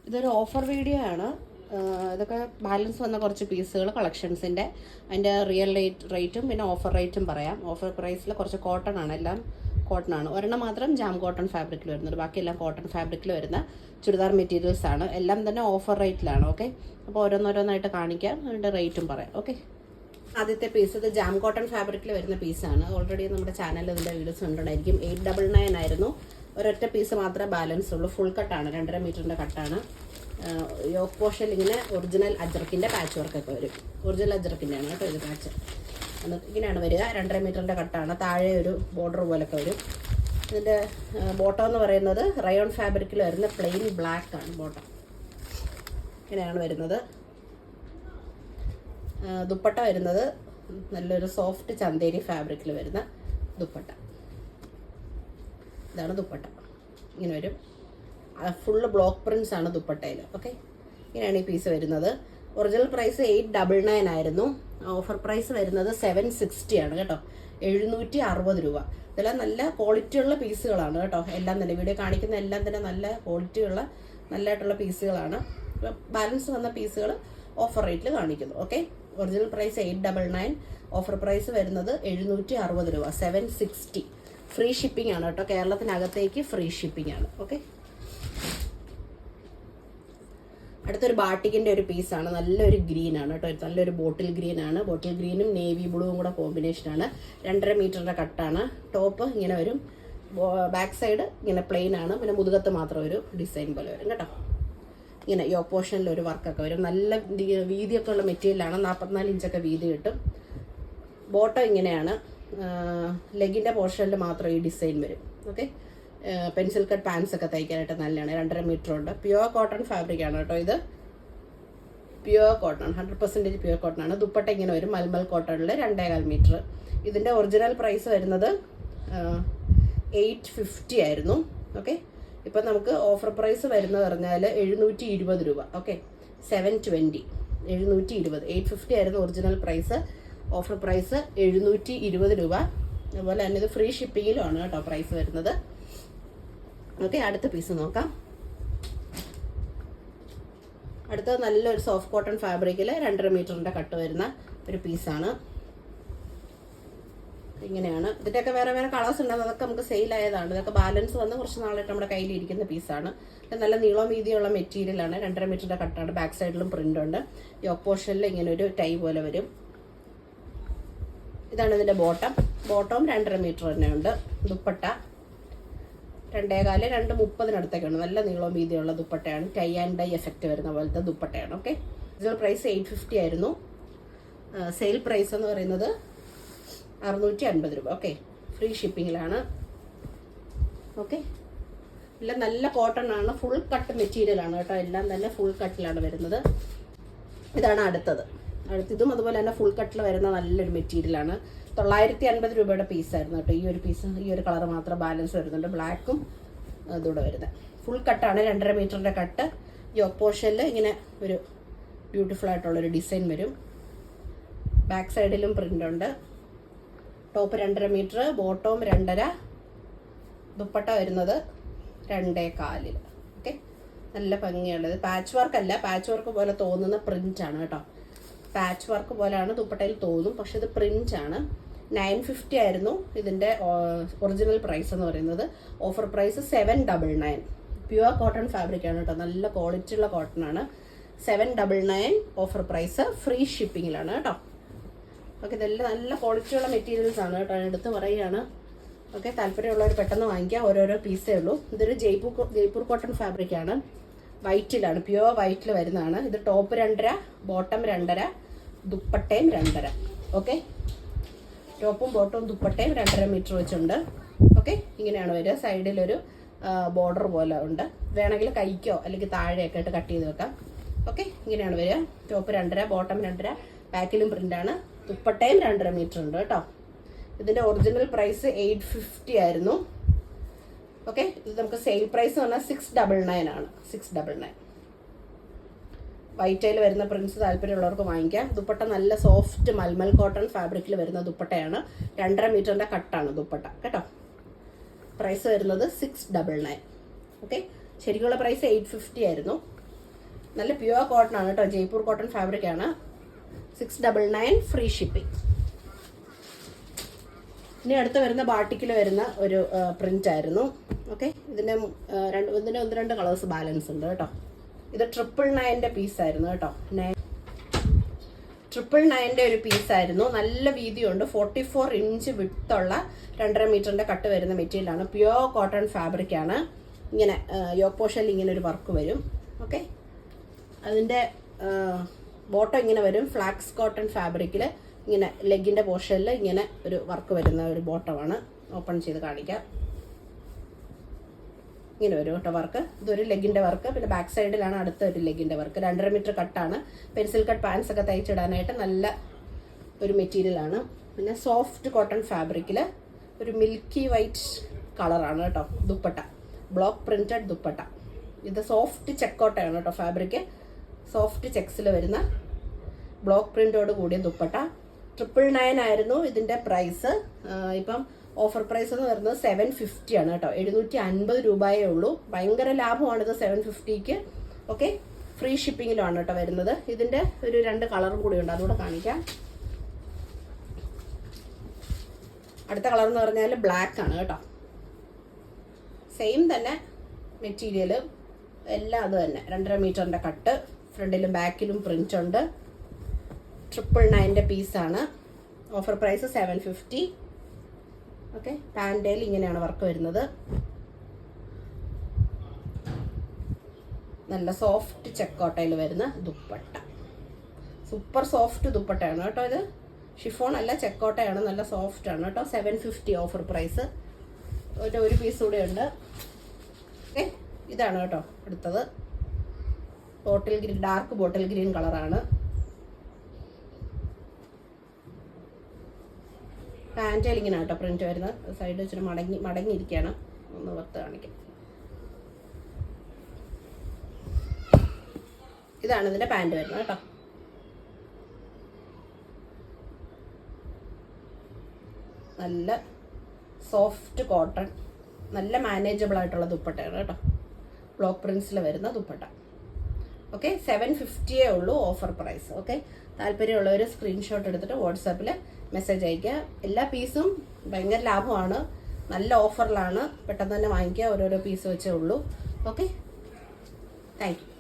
ഇതൊരു offer video ആണ്. ഇതൊക്കെ ബാലൻസ് വന്ന കുറച്ച് പീസുകൾ കളക്ഷൻസിൻ്റെ അതിൻ്റെ റിയൽ റേറ്റും പിന്നെ ഓഫർ റേറ്റും പറയാം. ഓഫർ പ്രൈസിൽ കുറച്ച് കോട്ടൺ ആണ്, എല്ലാം കോട്ടൺ ആണ്. ഒരെണ്ണം മാത്രം ജാം കോട്ടൺ ഫാബ്രിക്കിൽ വരുന്നത്, ബാക്കിയെല്ലാം കോട്ടൺ ഫാബ്രിക്കിൽ വരുന്ന ചുരിദാർ മെറ്റീരിയൽസ് ആണ്. എല്ലാം തന്നെ ഓഫർ റേറ്റിലാണ്. ഓക്കെ, അപ്പോൾ ഓരോന്നോരോന്നായിട്ട് കാണിക്കാം, അതിൻ്റെ റേറ്റും പറയാം. ഓക്കെ, ആദ്യത്തെ പീസ് ഇത് ജാം കോട്ടൺ ഫാബ്രിക്കിൽ വരുന്ന പീസാണ്. ഓൾറെഡി നമ്മുടെ ചാനലിൽ ഇതിൻ്റെ വീഡിയോസ് കണ്ടിട്ടുണ്ടായിരിക്കും. 899 ആയിരുന്നു. ഒരൊറ്റ പീസ് മാത്രമേ ബാലൻസ് ഉള്ളൂ. ഫുൾ കട്ടാണ്, 2.5 മീറ്ററിൻ്റെ കട്ടാണ്. യോക്ക് പോർഷനിൽ ഇങ്ങനെ ഒറിജിനൽ അജ്രക്കിൻ്റെ പാച്ച് വർക്കൊക്കെ വരും. ഒറിജിനൽ അജ്രക്കിൻ്റെയാണ് കേട്ടോ ഇത് പാച്ച്. ഇങ്ങനെയാണ് വരിക. 2.5 മീറ്ററിൻ്റെ കട്ടാണ്. താഴെ ഒരു ബോർഡർ പോലൊക്കെ വരും. ഇതിൻ്റെ ബോട്ടം എന്ന് പറയുന്നത് റയോൺ ഫാബ്രിക്കിൽ വരുന്ന പ്ലെയിൻ ബ്ലാക്ക് ആണ് ബോട്ടം. ഇങ്ങനെയാണ് വരുന്നത്. ദുപ്പട്ട വരുന്നത് നല്ലൊരു സോഫ്റ്റ് ചന്തേരി ഫാബ്രിക്കിൽ വരുന്ന ദുപ്പട്ട. ഇതാണ് ദുപ്പട്ട. ഇങ്ങനെ വരും. ഫുള്ള് ബ്ലോക്ക് പ്രിൻസ് ആണ് ദുപ്പട്ടയിൽ. ഓക്കെ, ഇങ്ങനെയാണ് ഈ പീസ് വരുന്നത്. ഒറിജിനൽ പ്രൈസ് 899 ആയിരുന്നു. ഓഫർ പ്രൈസ് വരുന്നത് 760 ആണ് കേട്ടോ. 760 രൂപ. ഇതെല്ലാം നല്ല ക്വാളിറ്റിയുള്ള പീസുകളാണ് കേട്ടോ. എല്ലാം തന്നെ വീഡിയോ കാണിക്കുന്ന എല്ലാം തന്നെ നല്ല ക്വാളിറ്റിയുള്ള നല്ലതായിട്ടുള്ള പീസുകളാണ്. ബാലൻസ് വന്ന പീസുകൾ ഓഫർ റേറ്റിൽ കാണിക്കുന്നു. Okay, original price 899, offer price വരുന്നത് 760 രൂപ. 760. ഫ്രീ ഷിപ്പിംഗ് ആണ് കേട്ടോ. കേരളത്തിനകത്തേക്ക് ഫ്രീ ഷിപ്പിംഗ് ആണ്. ഓക്കെ, അടുത്തൊരു ബാട്ടിക്കിൻ്റെ ഒരു പീസാണ്. നല്ലൊരു ഗ്രീൻ ആണ് കേട്ടോ. നല്ലൊരു ബോട്ടിൽ ഗ്രീൻ ആണ്. ബോട്ടിൽ ഗ്രീനും നേവി ബ്ലൂവും കൂടെ കോമ്പിനേഷനാണ്. 2.5 മീറ്ററിൻ്റെ കട്ടാണ്. ടോപ്പ് ഇങ്ങനെ വരും. ബാക്ക് സൈഡ് ഇങ്ങനെ പ്ലെയിൻ ആണ്. പിന്നെ മുതുകത്ത് മാത്രം ഒരു ഡിസൈൻ പോലെ വരും കേട്ടോ. ഇങ്ങനെ യോക്ക് പോർഷനിൽ ഒരു വർക്കൊക്കെ വരും. നല്ല വീതിയൊക്കെ ഉള്ള മെറ്റീരിയലാണ്. 44 ഇഞ്ചൊക്കെ വീതി കിട്ടും. ബോട്ടം ഇങ്ങനെയാണ്. ലെഗിൻ്റെ പോർഷനിൽ മാത്രം ഈ ഡിസൈൻ വരും. ഓക്കെ, പെൻസിൽ കട്ട് പാൻസ് ഒക്കെ തയ്ക്കാനായിട്ട് നല്ലതാണ്. 2.5 മീറ്റർ ഉണ്ട്. പ്യുവർ കോട്ടൺ ഫാബ്രിക് ആണ് കേട്ടോ. ഇത് പ്യുവർ കോട്ടൺ, 100% പ്യുവർ കോട്ടൺ ആണ്. ദുപ്പട്ട ഇങ്ങനെ വരും. മൽമൽ കോട്ടണിൽ 2.25 മീറ്റർ. ഇതിൻ്റെ ഒറിജിനൽ പ്രൈസ് വരുന്നത് 850 ആയിരുന്നു. ഓക്കെ, ഇപ്പം നമുക്ക് ഓഫർ പ്രൈസ് വരുന്നത് പറഞ്ഞാൽ 720 രൂപ. ഓക്കെ, 720, 720. 850 ആയിരുന്നു ഒറിജിനൽ പ്രൈസ്. ഓഫർ പ്രൈസ് 720 രൂപ. അതുപോലെ തന്നെ ഇത് ഫ്രീ ഷിപ്പിങ്ങിലുമാണ് കേട്ടോ പ്രൈസ് വരുന്നത്. ഓക്കെ, അടുത്ത പീസ് നോക്കാം. അടുത്തത് നല്ലൊരു സോഫ്റ്റ് കോട്ടൺ ഫാബ്രിക്കിൽ 2.5 മീറ്ററിൻ്റെ കട്ട് വരുന്ന ഒരു പീസാണ്. ഇങ്ങനെയാണ്. ഇതിൻ്റെയൊക്കെ വേറെ വേറെ കളേഴ്സ് ഉണ്ടാകും. അതൊക്കെ നമുക്ക് സെയിലായതാണ്. ഇതൊക്കെ ബാലൻസ് വന്ന് കുറച്ച് നാളായിട്ട് നമ്മുടെ കയ്യിലിരിക്കുന്ന പീസാണ്. നല്ല നീളം വീതിയുള്ള മെറ്റീരിയലാണ്. 2.5 മീറ്ററിൻ്റെ കട്ടാണ്. ബാക്ക് സൈഡിലും പ്രിൻ്റ് ഉണ്ട്. യോക്ക് പോർഷനിൽ ഇങ്ങനെ ഒരു ടൈ പോലെ വരും. ഇതാണ് ഇതിൻ്റെ ബോട്ടം. ബോട്ടവും 2.5 മീറ്റർ തന്നെ ഉണ്ട്. ദുപ്പട്ട 2.25, 2.30 നല്ല നീളം വീതിയുള്ള ദുപ്പട്ടയാണ്. ടൈ ആൻഡ് ഡൈ എഫക്റ്റ് വരുന്ന പോലത്തെ ദുപ്പട്ടയാണ്. ഓക്കെ, ഇതിൻ്റെ പ്രൈസ് 850 ആയിരുന്നു. സെയിൽ പ്രൈസ് എന്ന് പറയുന്നത് 650 രൂപ. Okay, free ഷിപ്പിങ്ങിലാണ്. ഓക്കെ, എല്ലാം നല്ല കോട്ടൺ ആണ്. ഫുൾ കട്ട് മെറ്റീരിയൽ ആണ് കേട്ടോ. എല്ലാം തന്നെ ഫുൾ കട്ടിലാണ് വരുന്നത്. ഇതാണ് അടുത്തത്. ഇതും അതുപോലെ തന്നെ ഫുൾ കട്ടിൽ വരുന്ന നല്ലൊരു മെറ്റീരിയലാണ്. 950 രൂപയുടെ പീസായിരുന്നു കേട്ടോ. ഈ ഒരു പീസ്, ഈ ഒരു കളർ മാത്രം ബാലൻസ് വരുന്നുണ്ട്. ബ്ലാക്കും ഇതൂടെ വരുന്നത്. ഫുൾ കട്ടാണ്. 2.5 മീറ്ററിൻ്റെ കട്ട്. യോക്ക് പോർഷനിൽ ഇങ്ങനെ ഒരു ബ്യൂട്ടിഫുൾ ആയിട്ടുള്ളൊരു ഡിസൈൻ വരും. ബാക്ക് സൈഡിലും പ്രിൻ്റ് ഉണ്ട്. ടോപ്പ് 2.5 മീറ്റർ, ബോട്ടവും 2.5, ദുപ്പട്ട വരുന്നത് 2.25. ഓക്കെ, നല്ല ഭംഗിയുള്ളത്. പാച്ച് വർക്ക് അല്ല, പാച്ച് വർക്ക് പോലെ തോന്നുന്ന പ്രിൻ്റ് ആണ് കേട്ടോ. പാച്ച് വർക്ക് പോലെയാണ് ദുപ്പട്ടയിൽ തോന്നും, പക്ഷെ ഇത് പ്രിൻ്റ് ആണ്. 950 ആയിരുന്നു ഇതിൻ്റെ ഒറിജിനൽ പ്രൈസ് എന്ന് പറയുന്നത്. Offer price 799. Pure cotton fabric ആണ് കേട്ടോ. നല്ല ക്വാളിറ്റി ഉള്ള കോട്ടൺ ആണ്. 799 ഓഫർ പ്രൈസ്. ഫ്രീ ഷിപ്പിങ്ങിലാണ് കേട്ടോ. ഓക്കെ, ഇതെല്ലാം നല്ല ക്വാളിറ്റിയുള്ള മെറ്റീരിയൽസ് ആണ് കേട്ടോ. എടുത്ത് പറയുകയാണ്. ഓക്കെ, താല്പര്യമുള്ളവർ പെട്ടെന്ന് വാങ്ങിക്കാം. ഓരോരോ പീസേ ഉള്ളൂ. ഇതൊരു ജയ്പൂർ കോട്ടൺ ഫാബ്രിക് ആണ്. വൈറ്റിലാണ്, പ്യുവർ വൈറ്റിൽ വരുന്നതാണ്. ഇത് ടോപ്പ് 2.5, ബോട്ടം 2.5, ദുപ്പട്ടയും 2.5. ഓക്കെ, ടോപ്പും ബോട്ടവും ദുപ്പട്ടയും 2.5 മീറ്റർ വെച്ചുണ്ട്. ഓക്കെ, ഇങ്ങനെയാണ് വരിക. സൈഡിലൊരു ബോർഡർ പോലെ ഉണ്ട്. വേണമെങ്കിൽ കൈക്കോ അല്ലെങ്കിൽ താഴെയൊക്കെ ആയിട്ട് കട്ട് ചെയ്ത് വെക്കാം. ഓക്കെ, ഇങ്ങനെയാണ് വരിക. ടോപ്പ് 2.5, ബോട്ടം 2.5, ബാക്കിലും പ്രിൻ്റാണ്. ദുപ്പട്ടയും 2.5 മീറ്റർ ഉണ്ട് കേട്ടോ. ഇതിൻ്റെ ഒറിജിനൽ പ്രൈസ് 850 ആയിരുന്നു. ഓക്കെ, ഇത് നമുക്ക് സെയിൽ പ്രൈസ് പറഞ്ഞാൽ 699 ആണ്. 699. വൈറ്റയിൽ വരുന്ന പ്രിൻസ് താല്പര്യമുള്ളവർക്ക് വാങ്ങിക്കാം. ദുപ്പട്ട നല്ല സോഫ്റ്റ് മൽമൽ കോട്ടൺ ഫാബ്രിക്കിൽ വരുന്ന ദുപ്പട്ടയാണ്. 2.5 മീറ്ററിൻ്റെ കട്ടാണ് ദുപ്പട്ട കേട്ടോ. പ്രൈസ് വരുന്നത് 699. ഓക്കെ, ശരിക്കുള്ള പ്രൈസ് 850 ആയിരുന്നു. നല്ല പ്യുവർ കോട്ടൺ ആണ് കേട്ടോ, ജയ്പൂർ കോട്ടൺ ഫാബ്രിക് ആണ്. 699 ഫ്രീ ഷിപ്പിംഗ്. ഇനി അടുത്ത് വരുന്ന ബാട്ടിക്കിൽ വരുന്ന ഒരു പ്രിന്റ് ആയിരുന്നു. ഓക്കെ, ഇതിൻ്റെ ഒന്ന് രണ്ട് കളേഴ്സ് ബാലൻസ് ഉണ്ട് കേട്ടോ. ഇത് 999 പീസായിരുന്നു കേട്ടോ. 999 ഒരു പീസായിരുന്നു. നല്ല വീതിയുണ്ട്. 44 ഇഞ്ച് വിട്ടുള്ള 2.5 മീറ്ററിൻ്റെ കട്ട് വരുന്ന മെറ്റീരിയലാണ്. പ്യുവർ കോട്ടൺ ഫാബ്രിക് ആണ്. ഇങ്ങനെ യോക്ക് പോർഷനിൽ ഇങ്ങനെ ഒരു വർക്ക് വരും. ഓക്കെ, അതിൻ്റെ ബോട്ടം ഇങ്ങനെ വരും. ഫ്ലാക്സ് കോട്ടൺ ഫാബ്രിക്കിൽ ഇങ്ങനെ ലെഗിൻ്റെ പോർഷനിൽ ഇങ്ങനെ ഒരു വർക്ക് വരുന്ന ഒരു ബോട്ടമാണ്. ഓപ്പൺ ചെയ്ത് കാണിക്കാം. ഇങ്ങനെ വരും കേട്ടോ വർക്ക്. ഇതൊരു ലെഗിൻ്റെ വർക്ക്. പിന്നെ ബാക്ക് സൈഡിലാണ് അടുത്ത ഒരു ലെഗിൻ്റെ വർക്ക്. 2.5 മീറ്റർ കട്ടാണ്. പെൻസിൽ കട്ട് പാൻസ് ഒക്കെ തയ്ച്ചിടാനായിട്ട് നല്ല ഒരു മെറ്റീരിയലാണ്. പിന്നെ സോഫ്റ്റ് കോട്ടൺ ഫാബ്രിക്കിൽ ഒരു മിൽക്കി വൈറ്റ് കളറാണ് കേട്ടോ ദുപ്പട്ട. Block printed dupatta. ഇത് സോഫ്റ്റ് ചെക്കോട്ടയാണ് കേട്ടോ ഫാബ്രിക്. സോഫ്റ്റ് ചെക്സിൽ വരുന്ന ബ്ലോക്ക് പ്രിന്റോട് കൂടിയ ദുപ്പട്ട. 999 ആയിരുന്നു ഇതിൻ്റെ പ്രൈസ്. ഇപ്പം ഓഫർ പ്രൈസ് എന്ന് പറയുന്നത് 750 ആണ് കേട്ടോ. 750 രൂപയേ ഉള്ളൂ. ഭയങ്കര ലാഭമാണിത് 750ക്ക്. ഓക്കെ, ഫ്രീ ഷിപ്പിങ്ങിലാണ് കേട്ടോ വരുന്നത്. ഇതിൻ്റെ ഒരു 2 കളറും കൂടി ഉണ്ട്, അതുകൂടെ കാണിക്കാം. അടുത്ത കളർ എന്ന് പറഞ്ഞാൽ ബ്ലാക്ക് ആണ് കേട്ടോ. സെയിം തന്നെ മെറ്റീരിയൽ എല്ലാം അത് തന്നെ. 2.5 മീറ്ററിൻ്റെ കട്ട്. ഫ്രണ്ടിലും ബാക്കിലും പ്രിന്റ് ഉണ്ട്. 999 പീസാണ്. Offer price 750. ഓക്കെ, പാൻറ്റേൽ ഇങ്ങനെയാണ് വർക്ക് വരുന്നത്. നല്ല സോഫ്റ്റ് ചെക്കോട്ടയിൽ വരുന്ന ദുപ്പട്ട. സൂപ്പർ സോഫ്റ്റ് ദുപ്പട്ടയാണ് കേട്ടോ. ഇത് ഷിഫോൺ അല്ല, ചെക്കോട്ടയാണ്. നല്ല സോഫ്റ്റ് ആണ് കേട്ടോ. 750 ഓഫർ പ്രൈസ്. ഒരു പീസ് കൂടെ ഉണ്ട്. ഓക്കെ, ഇതാണ് കേട്ടോ അടുത്തത്. Bottle green, dark bottle green കളറാണ്. പാൻറ്റേൽ ഇങ്ങനെ കേട്ടോ പ്രിന്റ് വരുന്നത്. സൈഡ് വെച്ചിട്ട് മടങ്ങിയിരിക്കുകയാണ്. ഒന്ന് വറുത്ത് കാണിക്കാം. ഇതാണ് ഇതിൻ്റെ പാൻറ് വരുന്നത് കേട്ടോ. നല്ല സോഫ്റ്റ് കോട്ടൺ, നല്ല മാനേജബിൾ ആയിട്ടുള്ള ദുപ്പട്ടയാണ് കേട്ടോ. ബ്ലോക്ക് പ്രിൻസിൽ വരുന്ന ദുപ്പട്ട. ഓക്കെ, 750 ഉള്ളൂ ഓഫർ പ്രൈസ്. ഓക്കെ, താല്പര്യമുള്ളവർ സ്ക്രീൻഷോട്ട് എടുത്തിട്ട് വാട്സാപ്പിൽ മെസ്സേജ് അയയ്ക്കുക. എല്ലാ പീസും ഭയങ്കര ലാഭമാണ്, നല്ല ഓഫറിലാണ്. പെട്ടെന്ന് തന്നെ വാങ്ങിക്കുക. ഓരോരോ പീസ് വെച്ചേ ഉള്ളൂ. Okay, thank you.